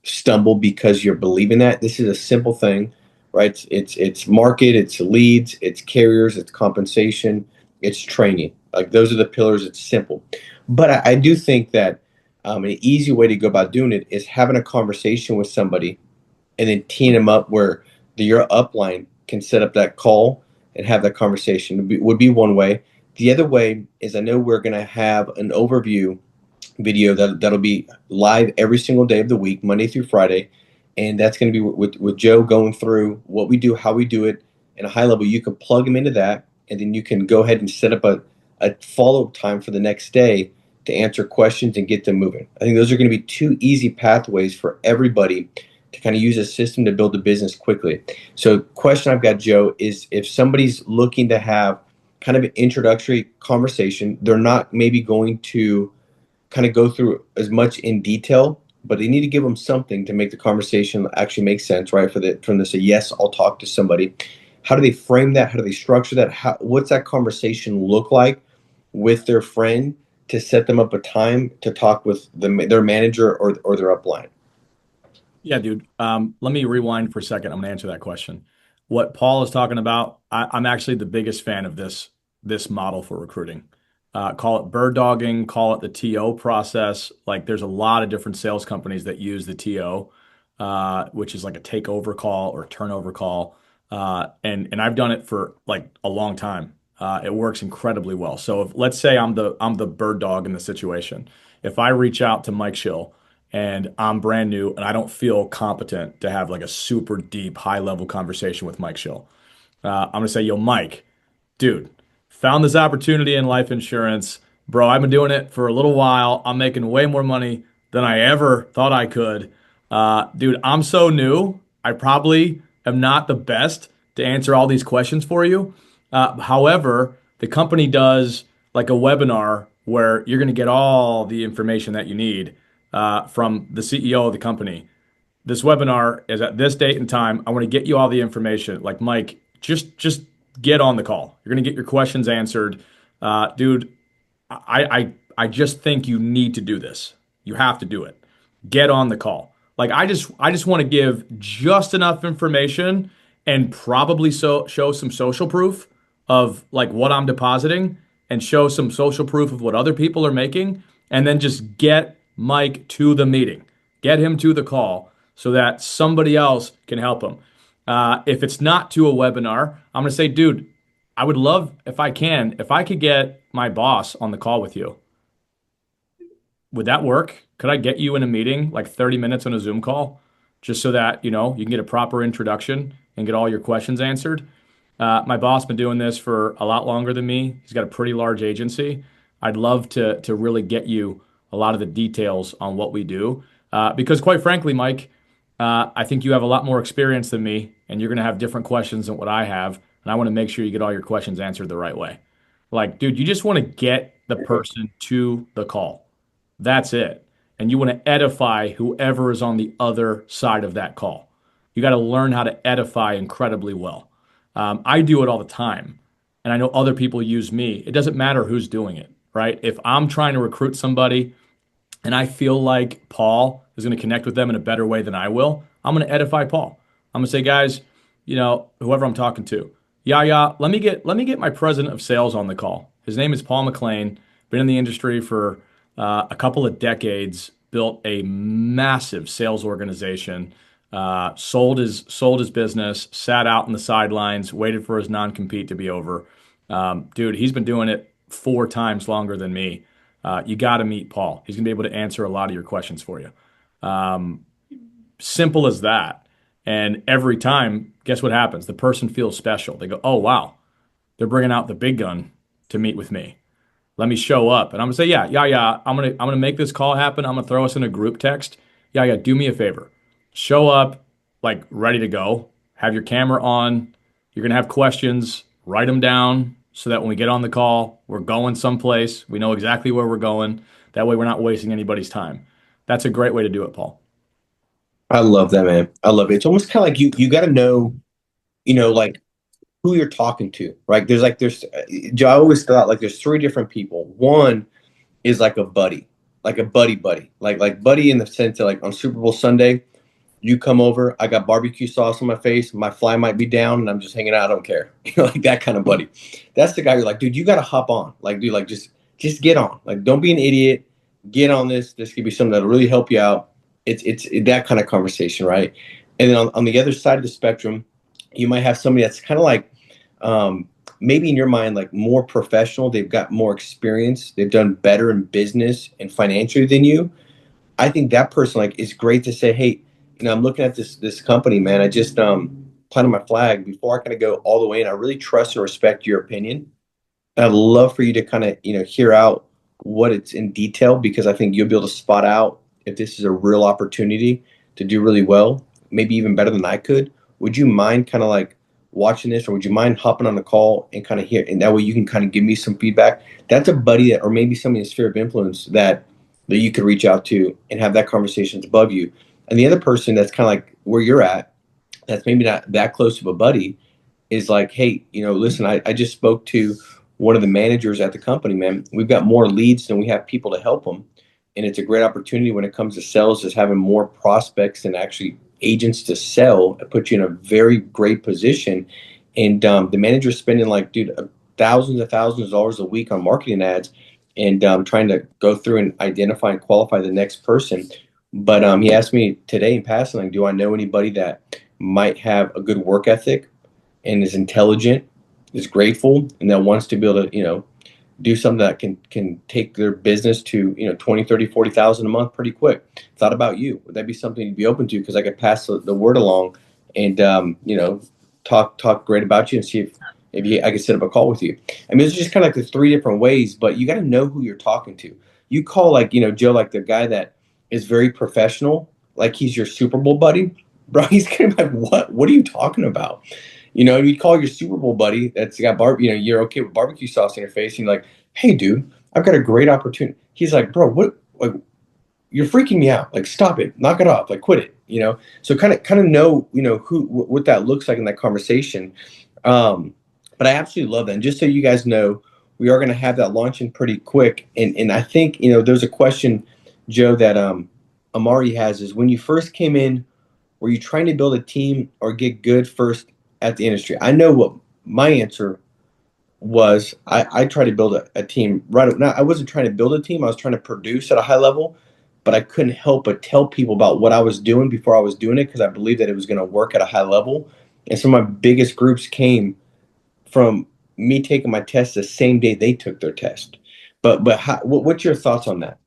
B: stumble because you're believing that. This is a simple thing, right? It's market, it's leads, it's carriers, it's compensation, it's training. Like those are the pillars. It's simple, but I do think that an easy way to go about doing it is having a conversation with somebody and then teeing them up where your upline can set up that call and have that conversation would be one way. The other way is I know we're going to have an overview video that'll be live every single day of the week, Monday through Friday, and that's going to be with Joe going through what we do, how we do it, in a high level. You can plug them into that, and then you can go ahead and set up a follow up time for the next day to answer questions and get them moving. I think those are going to be two easy pathways for everybody to kind of use a system to build a business quickly. So, question I've got, Joe, is if somebody's looking to have kind of an introductory conversation, they're not maybe going to kind of go through as much in detail, but they need to give them something to make the conversation actually make sense, right? From this, a yes, I'll talk to somebody. How do they frame that? How do they structure that? What's that conversation look like with their friend to set them up a time to talk with their manager or their upline?
A: Yeah, dude. Let me rewind for a second. I'm going to answer that question. What Paul is talking about, I'm actually the biggest fan of this model for recruiting. Call it bird dogging, call it the TO process. Like, there's a lot of different sales companies that use the TO, which is like a takeover call or turnover call. And I've done it for like a long time. It works incredibly well. So if let's say I'm the bird dog in the situation, if I reach out to Mike Schill and I'm brand new and I don't feel competent to have like a super deep, high level conversation with Mike Schill, I'm gonna say, yo, Mike, dude, found this opportunity in life insurance. Bro, I've been doing it for a little while. I'm making way more money than I ever thought I could. Dude, I'm so new. I probably am not the best to answer all these questions for you. However, the company does like a webinar where you're going to get all the information that you need from the CEO of the company. This webinar is at this date and time. I want to get you all the information. Like, Mike, just get on the call. You're gonna get your questions answered. Dude, I just think you need to do this. You have to do it. Get on the call. Like, I just want to give just enough information and probably show some social proof of like what I'm depositing and show some social proof of what other people are making, and then just get Mike to the meeting. Get him to the call so that somebody else can help him. If it's not to a webinar, I'm gonna say, dude, I would love if I could get my boss on the call with you. Would that work? Could I get you in a meeting, like 30 minutes on a Zoom call, just so that, you can get a proper introduction and get all your questions answered? My boss been doing this for a lot longer than me. He's got a pretty large agency. I'd love to really get you a lot of the details on what we do. Because quite frankly, Mike, I think you have a lot more experience than me, and you're going to have different questions than what I have. And I want to make sure you get all your questions answered the right way. Like, dude, you just want to get the person to the call. That's it. And you want to edify whoever is on the other side of that call. You got to learn how to edify incredibly well. I do it all the time, and I know other people use me. It doesn't matter who's doing it, right? If I'm trying to recruit somebody and I feel like Paul is going to connect with them in a better way than I will, I'm going to edify Paul. I'm going to say, guys, whoever I'm talking to, yeah, let me get my president of sales on the call. His name is Paul McLean. Been in the industry for a couple of decades. Built a massive sales organization. Sold his business, sat out on the sidelines, waited for his non-compete to be over. Dude, he's been doing it 4 times longer than me. You got to meet Paul. He's gonna be able to answer a lot of your questions for you. Um, Simple as that. And every time, guess what happens? The person feels special. They go, "Oh wow, they're bringing out the big gun to meet with me. Let me show up." And I'm gonna say, "Yeah, yeah, yeah. I'm gonna make this call happen. I'm gonna throw us in a group text. Yeah, yeah. Do me a favor. Show up like ready to go. Have your camera on. You're gonna have questions. Write them down so that when we get on the call, we're going someplace. We know exactly where we're going. That way, we're not wasting anybody's time." That's a great way to do it, Paul.
B: I love that, man. I love it. It's almost kind of like you got to know, like who you're talking to, right? There's Joe, I always thought like there's three different people. One is like a buddy, like a buddy, like buddy in the sense that like on Super Bowl Sunday, you come over, I got barbecue sauce on my face, my fly might be down, and I'm just hanging out. I don't care, like that kind of buddy. That's the guy you're like, dude, you got to hop on, like, dude, like just get on, like, don't be an idiot, get on this. This could be something that'll really help you out. It's that kind of conversation, right? And then on the other side of the spectrum, you might have somebody that's kind of like um, maybe in your mind like more professional. They've got more experience. They've done better in business and financially than you. I think that person like is great to say, hey, I'm looking at this company, man. I just planted my flag before I kind of go all the way in. I really trust and respect your opinion. And I'd love for you to kind of hear out what it's in detail because I think you'll be able to spot out if this is a real opportunity to do really well, maybe even better than I could. Would you mind kind of like watching this, or would you mind hopping on the call and kind of hear, and that way you can kind of give me some feedback? That's a buddy that, or maybe somebody in the sphere of influence that you could reach out to and have that conversation above you. And the other person that's kind of like where you're at, that's maybe not that close of a buddy, is like, hey, listen, I just spoke to one of the managers at the company, man. We've got more leads than we have people to help them. And it's a great opportunity when it comes to sales, just having more prospects and actually agents to sell. It puts you in a very great position. And the manager's spending like, dude, thousands of dollars a week on marketing ads and trying to go through and identify and qualify the next person. But he asked me today in passing, like, do I know anybody that might have a good work ethic and is intelligent, is grateful, and that wants to be able to, do something that can take their business to, 20, 30, 40,000 a month pretty quick. Thought about you. Would that be something you'd be open to? Because I could pass the word along and, talk great about you and see if I could set up a call with you. I mean, it's just kind of like the three different ways, but you got to know who you're talking to. You call like, Joe, like the guy that is very professional, like he's your Super Bowl buddy, bro. He's kind of like, what are you talking about? You call your Super Bowl buddy that's got you're okay with barbecue sauce in your face, and you're like, hey, dude, I've got a great opportunity. He's like, bro, what? Like, you're freaking me out. Like, stop it, knock it off, like, quit it. So kind of know, who what that looks like in that conversation. But I absolutely love that. And just so you guys know, we are going to have that launching pretty quick. And I think there's a question, Joe, that Amari has is when you first came in, were you trying to build a team or get good first at the industry? I know what my answer was. I tried to build a team right now. I wasn't trying to build a team. I was trying to produce at a high level, but I couldn't help but tell people about what I was doing before I was doing it because I believed that it was going to work at a high level. And some of my biggest groups came from me taking my test the same day they took their test. But what's your thoughts on that?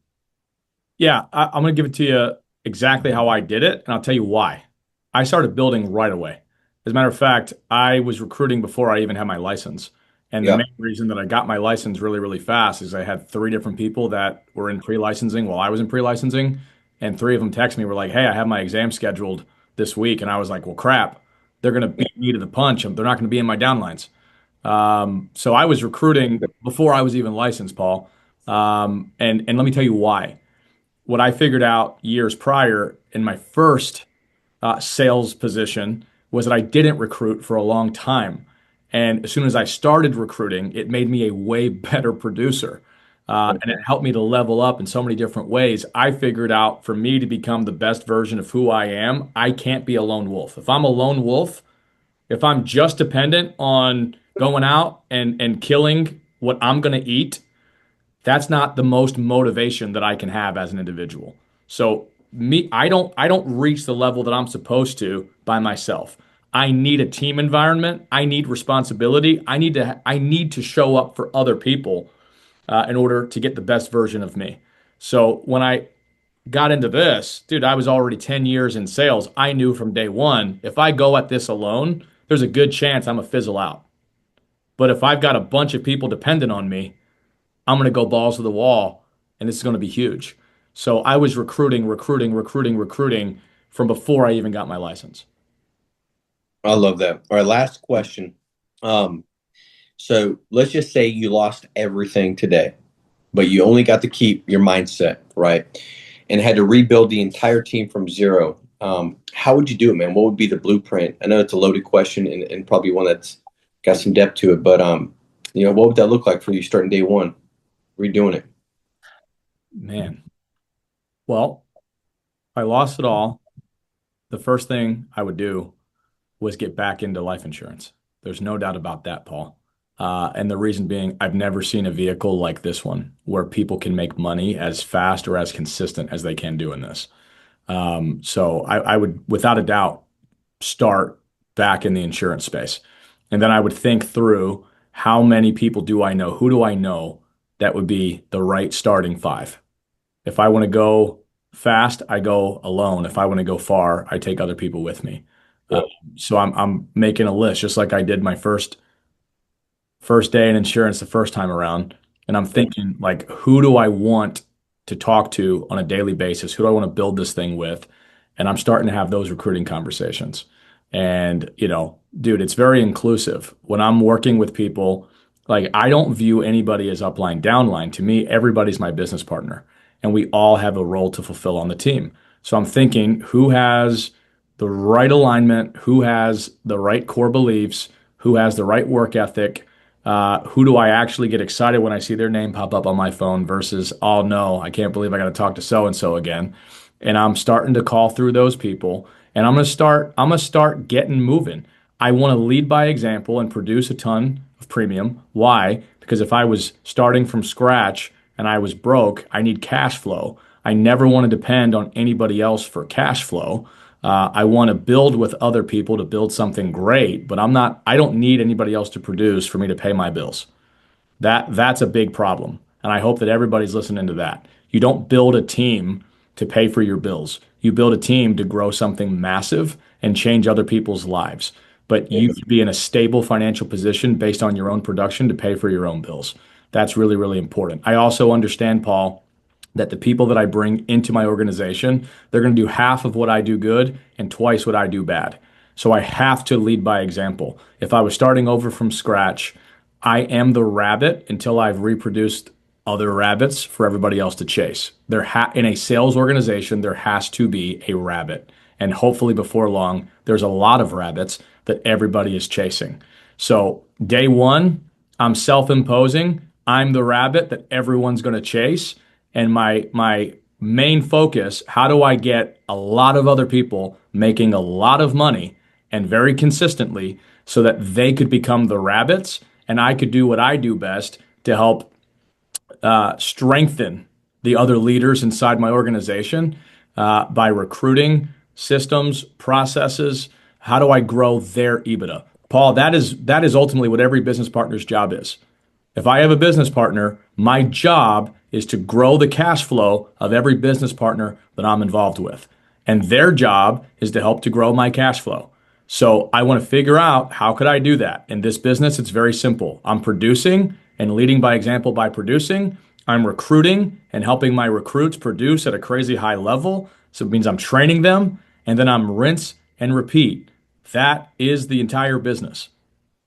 A: Yeah, I'm going to give it to you exactly how I did it, and I'll tell you why. I started building right away. As a matter of fact, I was recruiting before I even had my license. And the
B: Yeah.
A: main reason that I got my license really, really fast is I had 3 different people that were in pre-licensing while I was in pre-licensing. And 3 of them texted me, were like, "Hey, I have my exam scheduled this week." And I was like, "Well, crap, they're going to beat me to the punch. They're not going to be in my downlines." So I was recruiting before I was even licensed, Paul. And let me tell you why. What I figured out years prior in my first sales position was that I didn't recruit for a long time. And as soon as I started recruiting, it made me a way better producer. And it helped me to level up in so many different ways. I figured out for me to become the best version of who I am, I can't be a lone wolf. If I'm a lone wolf, if I'm just dependent on going out and killing what I'm going to eat, that's not the most motivation that I can have as an individual. So I don't reach the level that I'm supposed to by myself. I need a team environment. I need responsibility. I need to show up for other people in order to get the best version of me. So when I got into this, dude, I was already 10 years in sales. I knew from day one, if I go at this alone, there's a good chance I'm gonna fizzle out. But if I've got a bunch of people dependent on me, I'm going to go balls to the wall and this is going to be huge. So I was recruiting, recruiting, recruiting, recruiting from before I even got my license.
B: I love that. All right, last question. Um, so let's just say you lost everything today, but you only got to keep your mindset, right? And had to rebuild the entire team from zero. How would you do it, man? What would be the blueprint? I know it's a loaded question and probably one that's got some depth to it, but what would that look like for you starting day one, redoing it?
A: Man, well, if I lost it all. The first thing I would do was get back into life insurance. There's no doubt about that, Paul. And the reason being, I've never seen a vehicle like this one where people can make money as fast or as consistent as they can do in this. So I would, without a doubt, start back in the insurance space. And then I would think through how many people do I know? Who do I know that would be the right starting five? If I want to go fast, I go alone. If I want to go far, I take other people with me. Uh,
B: Yeah.
A: so I'm making a list just like I did my first day in insurance the first time around. And I'm thinking, like, who do I want to talk to on a daily basis? Who do I want to build this thing with? And I'm starting to have those recruiting conversations. And, dude, it's very inclusive. When I'm working with people, like, I don't view anybody as upline, downline. To me, everybody's my business partner, and we all have a role to fulfill on the team. So I'm thinking, who has the right alignment? Who has the right core beliefs? Who has the right work ethic? Who do I actually get excited when I see their name pop up on my phone versus, oh no, I can't believe I got to talk to so and so again. And I'm starting to call through those people, and I'm gonna start getting moving. I want to lead by example and produce a ton of premium. Why? Because if I was starting from scratch and I was broke, I need cash flow. I never want to depend on anybody else for cash flow. I want to build with other people to build something great, but I don't need anybody else to produce for me to pay my bills. That's a big problem. And I hope that everybody's listening to that. You don't build a team to pay for your bills. You build a team to grow something massive and change other people's lives. But you can be in a stable financial position based on your own production to pay for your own bills. That's really, really important. I also understand, Paul, that the people that I bring into my organization, they're going to do half of what I do good and twice what I do bad. So I have to lead by example. If I was starting over from scratch, I am the rabbit until I've reproduced other rabbits for everybody else to chase. In a sales organization, there has to be a rabbit. And hopefully before long, there's a lot of rabbits that everybody is chasing. So day one, I'm self-imposing. I'm the rabbit that everyone's going to chase. And my main focus, how do I get a lot of other people making a lot of money and very consistently so that they could become the rabbits and I could do what I do best to help strengthen the other leaders inside my organization by recruiting systems, processes. How do I grow their EBITDA? Paul, that is ultimately what every business partner's job is. If I have a business partner, my job is to grow the cash flow of every business partner that I'm involved with. And their job is to help to grow my cash flow. So I want to figure out how could I do that? In this business, it's very simple. I'm producing and leading by example by producing. I'm recruiting and helping my recruits produce at a crazy high level. So it means I'm training them and then I'm rinse and repeat. That is the entire business.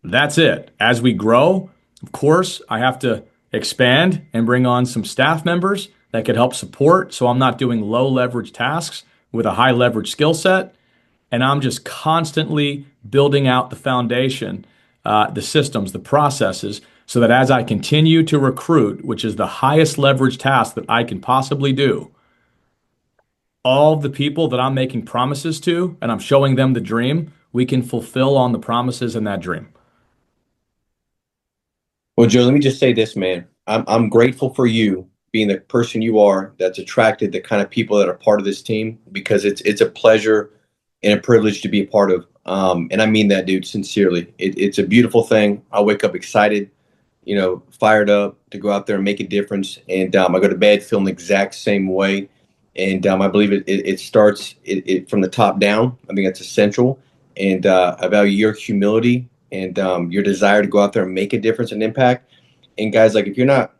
A: That's it. As we grow, of course, I have to expand and bring on some staff members that could help support so I'm not doing low leverage tasks with a high leverage skill set. And I'm just constantly building out the foundation, the systems, the processes, so that as I continue to recruit, which is the highest leverage task that I can possibly do, all the people that I'm making promises to and I'm showing them the dream, we can fulfill on the promises in that dream.
B: Well, Joe, let me just say this, man. I'm grateful for you being the person you are that's attracted the kind of people that are part of this team, because it's a pleasure and a privilege to be a part of. And I mean that, dude, sincerely. It's a beautiful thing. I wake up excited, fired up to go out there and make a difference. And I go to bed feeling the exact same way. And I believe it starts from the top down. I think that's essential. And I value your humility and your desire to go out there and make a difference and impact. And guys, like, if you're not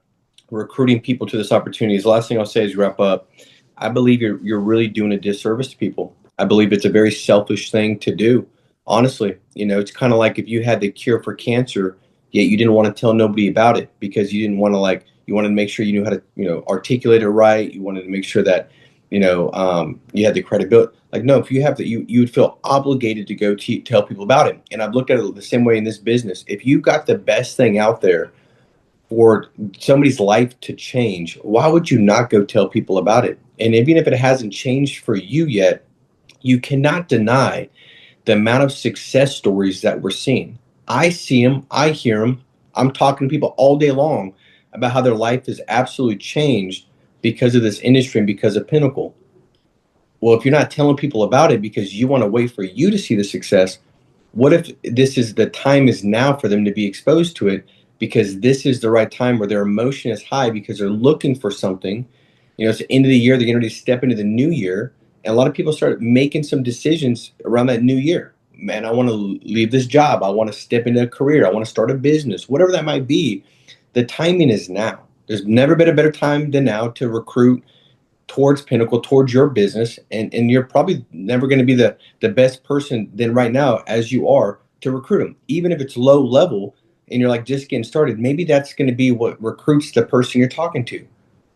B: recruiting people to this opportunity, the last thing I'll say is wrap up. I believe you're really doing a disservice to people. I believe it's a very selfish thing to do. Honestly, it's kind of like if you had the cure for cancer, yet you didn't want to tell nobody about it because you didn't want to, you wanted to make sure you knew how to, articulate it right. You wanted to make sure that, you had the credibility. Like, no, if you have that, you would feel obligated to go tell people about it. And I've looked at it the same way in this business. If you got the best thing out there for somebody's life to change, why would you not go tell people about it? And even if it hasn't changed for you yet, you cannot deny the amount of success stories that we're seeing. I see them, I hear them. I'm talking to people all day long about how their life has absolutely changed because of this industry and because of Pinnacle. Well, if you're not telling people about it because you want to wait for you to see the success, what if this is the time is now for them to be exposed to it, because this is the right time where their emotion is high because they're looking for something. It's the end of the year, they're getting ready to step into the new year. And a lot of people start making some decisions around that new year. Man, I want to leave this job. I want to step into a career. I want to start a business, whatever that might be. The timing is now. There's never been a better time than now to recruit towards Pinnacle, towards your business. And you're probably never going to be the best person than right now as you are to recruit them. Even if it's low level and you're like just getting started, maybe that's going to be what recruits the person you're talking to.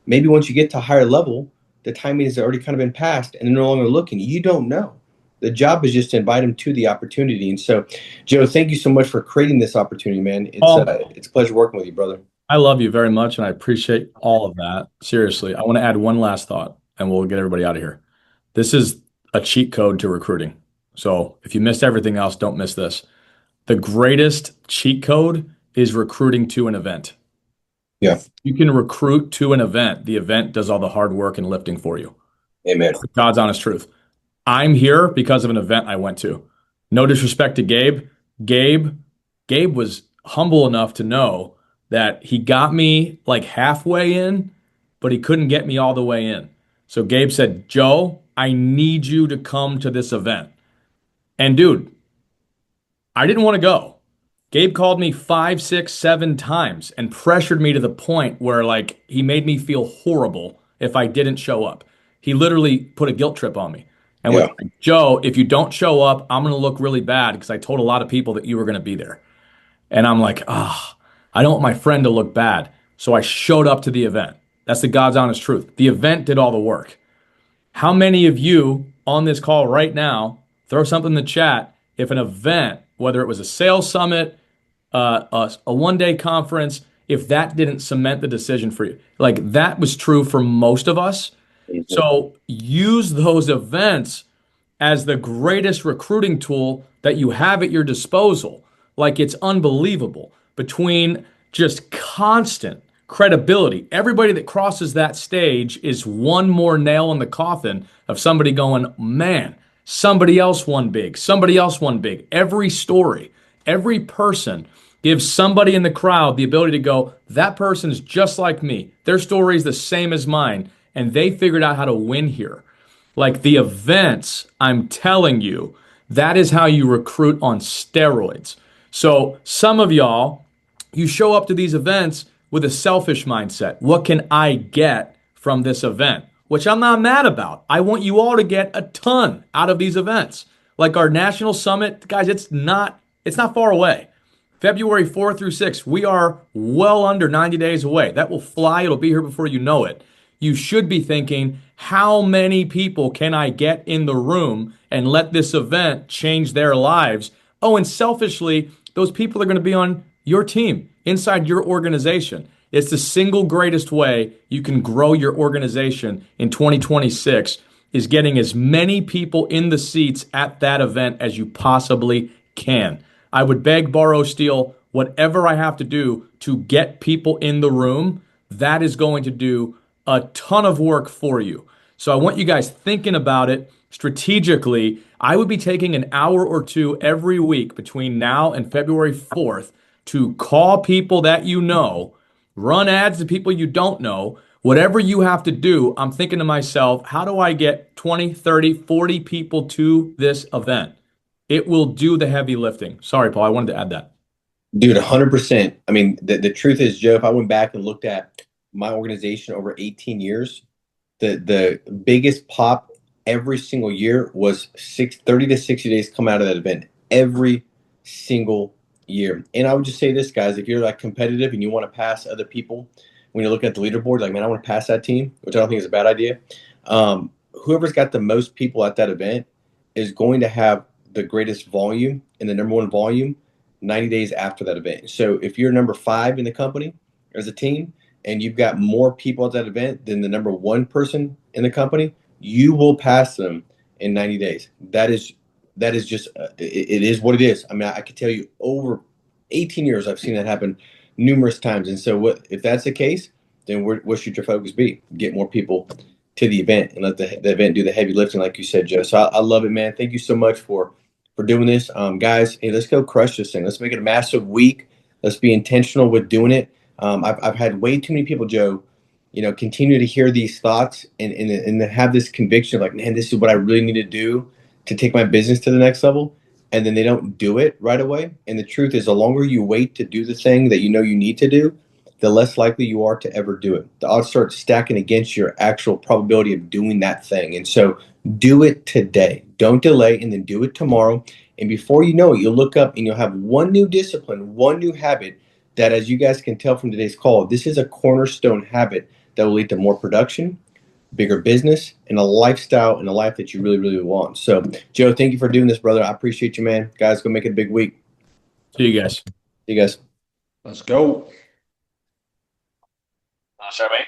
B: Maybe once you get to a higher level, the timing has already kind of been passed and they're no longer looking. You don't know. The job is just to invite them to the opportunity. And so, Joe, thank you so much for creating this opportunity, man.
A: Paul,
B: It's a pleasure working with you, brother.
A: I love you very much, and I appreciate all of that. Seriously, I want to add one last thought, and we'll get everybody out of here. This is a cheat code to recruiting. So if you missed everything else, don't miss this. The greatest cheat code is recruiting to an event.
B: Yeah.
A: You can recruit to an event. The event does all the hard work and lifting for you.
B: Amen.
A: That's the God's honest truth. I'm here because of an event I went to. No disrespect to Gabe. Gabe, Gabe was humble enough to know that he got me like halfway in, but he couldn't get me all the way in. So Gabe said, Joe, I need you to come to this event. And dude, I didn't want to go. Gabe called me 5, 6, 7 times and pressured me to the point where like he made me feel horrible if I didn't show up. He literally put a guilt trip on me and was
B: Yeah.
A: like, Joe, if you don't show up, I'm going to look really bad because I told a lot of people that you were going to be there. And I'm like, ah, I don't want my friend to look bad. So I showed up to the event. That's the God's honest truth. The event did all the work. How many of you on this call right now, throw something in the chat, if an event, whether it was a sales summit, a 1 day conference, if that didn't cement the decision for you? Like that was true for most of us.
B: Mhm.
A: So use those events as the greatest recruiting tool that you have at your disposal. Like it's unbelievable between just constant credibility. Everybody that crosses that stage is one more nail in the coffin of somebody going, man, somebody else won big. Somebody else won big. Every story, every person gives somebody in the crowd the ability to go, that person's just like me. Their story is the same as mine, and they figured out how to win here. Like the events, I'm telling you, that is how you recruit on steroids. So some of y'all, you show up to these events with a selfish mindset. What can I get from this event? Which I'm not mad about. I want you all to get a ton out of these events. Like our national summit, guys, it's not far away. February 4th through 6th, we are well under 90 days away. That will fly. It'll be here before you know it. You should be thinking, how many people can I get in the room and let this event change their lives? Oh, and selfishly, those people are going to be on your team, inside your organization. It's the single greatest way you can grow your organization in 2026 is getting as many people in the seats at that event as you possibly can. I would beg, borrow, steal, whatever I have to do to get people in the room. That is going to do a ton of work for you. So I want you guys thinking about it strategically. I would be taking an hour or two every week between now and February 4th to call people that you know, run ads to people you don't know. Whatever you have to do, I'm thinking to myself, how do I get 20, 30, 40 people to this event? It will do the heavy lifting. Sorry, Paul, I wanted to add that.
B: Dude, 100%. I mean, the truth is, Joe, if I went back and looked at my organization over 18 years, the biggest pop every single year was 30 to 60 days come out of that event every single year. And I would just say this, guys, if you're like competitive and you want to pass other people when you're looking at the leaderboard, like, man, I want to pass that team, which I don't think is a bad idea. Whoever's got the most people at that event is going to have the greatest volume and the number one volume 90 days after that event. So if you're number 5 in the company as a team, and you've got more people at that event than the number one person in the company, you will pass them in 90 days. That is just it is what it is. I mean, I could tell you over 18 years I've seen that happen numerous times. And so what if that's the case, then what should your focus be? Get more people to the event and let the event do the heavy lifting, like you said, Joe. So I love it, man. Thank you so much for doing this. Guys, hey, let's go crush this thing. Let's make it a massive week. Let's be intentional with doing it. I've had way too many people, Joe, continue to hear these thoughts and have this conviction of like, man, this is what I really need to do to take my business to the next level. And then they don't do it right away. And the truth is, the longer you wait to do the thing that you know you need to do, the less likely you are to ever do it. The odds start stacking against your actual probability of doing that thing. And so do it today. Don't delay, and then do it tomorrow. And before you know it, you'll look up and you'll have one new discipline, one new habit that, as you guys can tell from today's call, this is a cornerstone habit that will lead to more production, bigger business, and a lifestyle and a life that you really, really want. So, Joe, thank you for doing this, brother. I appreciate you, man. Guys, go make it a big week.
A: See you guys.
B: See you guys.
C: Let's go.
A: Sorry, mate.